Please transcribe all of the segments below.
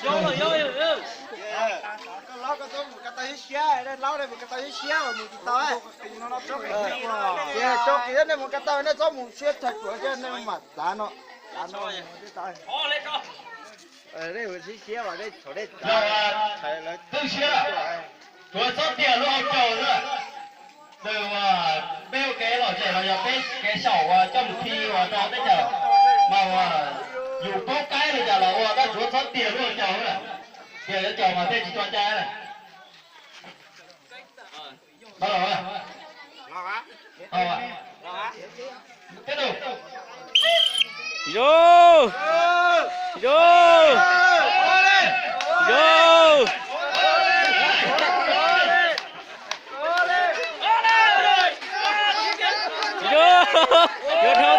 Vô. Con lót cái tôi một cái tay xe, đây lót đây một cái tay xe mà một cái tay. Nó chốt cái chốt cái này một cái tay nó chốt một xe thật của cái này mà đá nó cái tay. Đây một chiếc xe vào đây chỗ đây. Thầy là tương xe là chúa sót tiền luôn cầu nữa. Từ bêu cái lò trẻ là cái sầu trong thi và cho tới giờ mà dù có cái rồi giờ là đã chúa sót tiền luôn chầu nữa. Tiền nó chầu mà tên chỉ cho cha này. Bắt đầu rồi. Tiếp tục. Vô.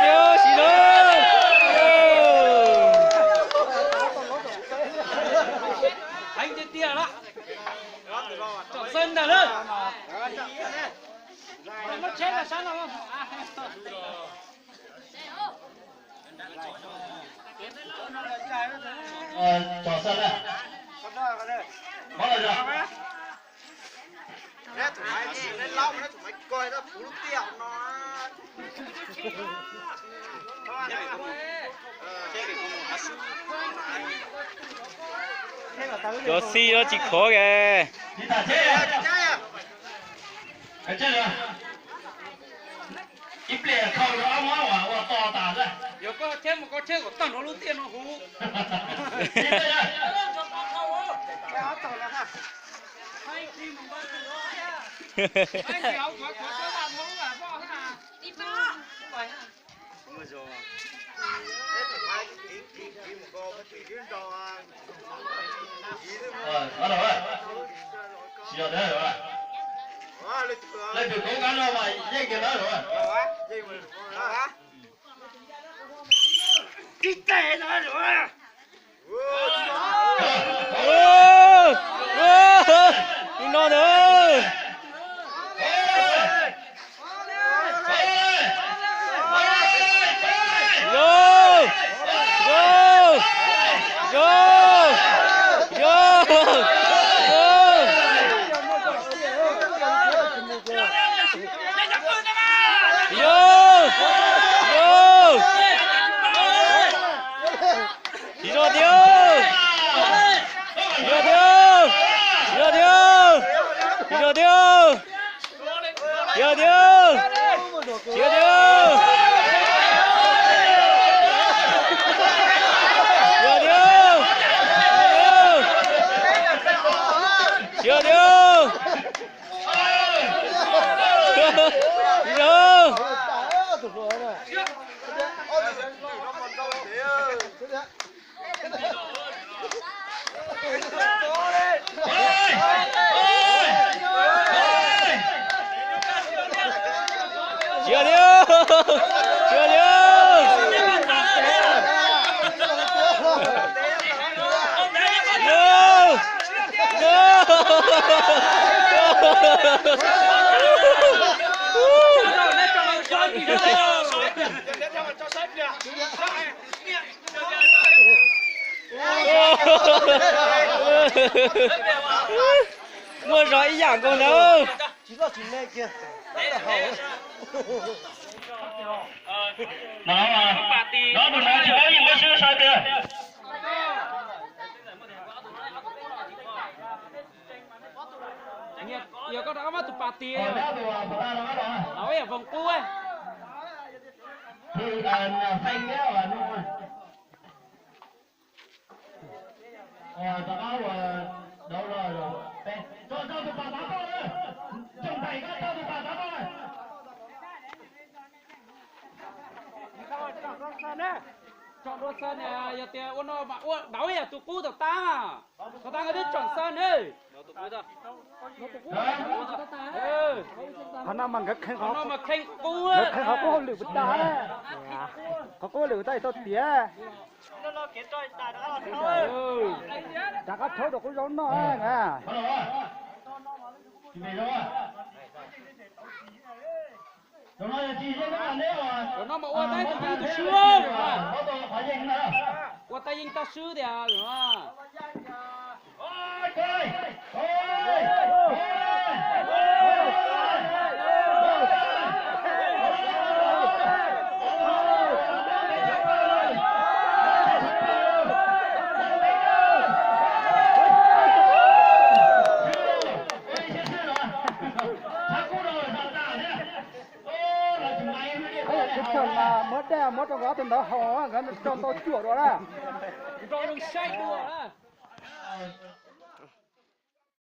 Theo xí đó. Anh tên tia đó. Chọn sân đã lên. Nó chết là sao không? Chọn sân này. Bắt đầu rồi. Nè tụi mày đi, lên lâu mà tụi mày coi nó phủ tiêu nó. Cho xí nó chỉ khó kìa. Đi tả chết à? Cái chết rồi. Ít lệ không rõ hóa và to tả ra. Giờ có chết mà có chết của tao nó luôn tiền nó hú. Đi đây đây. Anh kéo có làm hú là bỏ thế nào? Đi bỏ. Không bao giờ. Thế tụi mày kỹ một cô mới tùy kiếm cho. Rồi, bắt đầu rồi. Chỉ rồi đấy rồi. Lên từ cố gắng đâu mà dây kia đó rồi. Cái tệ nó rồi. Đi nó nữa. Mua rõ ý dạng con đâu. Chỉ là chuyện này kia. Rất là hậu. Nó một nói chỉ có những cái xưa sao kìa. Giờ có đó mà tụi bà tì nói ở vòng cua ấy. Thì phanh cái là luôn. Tao áo đâu rồi. Cho tụi bà đá con ơi. Trong tay cái tụi bà đá con ơi. Chọn đôi sân này, giờ tiền uốn nó mà uốn đáo à tụi cũ tụi ta à. Tụi ta có biết chọn sân đi. Hắn nào mà ngất khen Nó khó. mà khen cũ á. Ngất khen khó có lửa bứt đá đấy. Có cô lửa tay tôi tía. Chả có thấu được cái giống nó nè. Chuẩn bị rồi. Rồi nó chỉ cho nó ăn đấy mà. Nó mà uốn đấy tụi cũ tụi xưa. Có tôi phải dành nữa. 我答应他输的啊，是吧？mất đây mất trong đó từ đó họ gần trong tàu chuột đó là你找种晒多啊！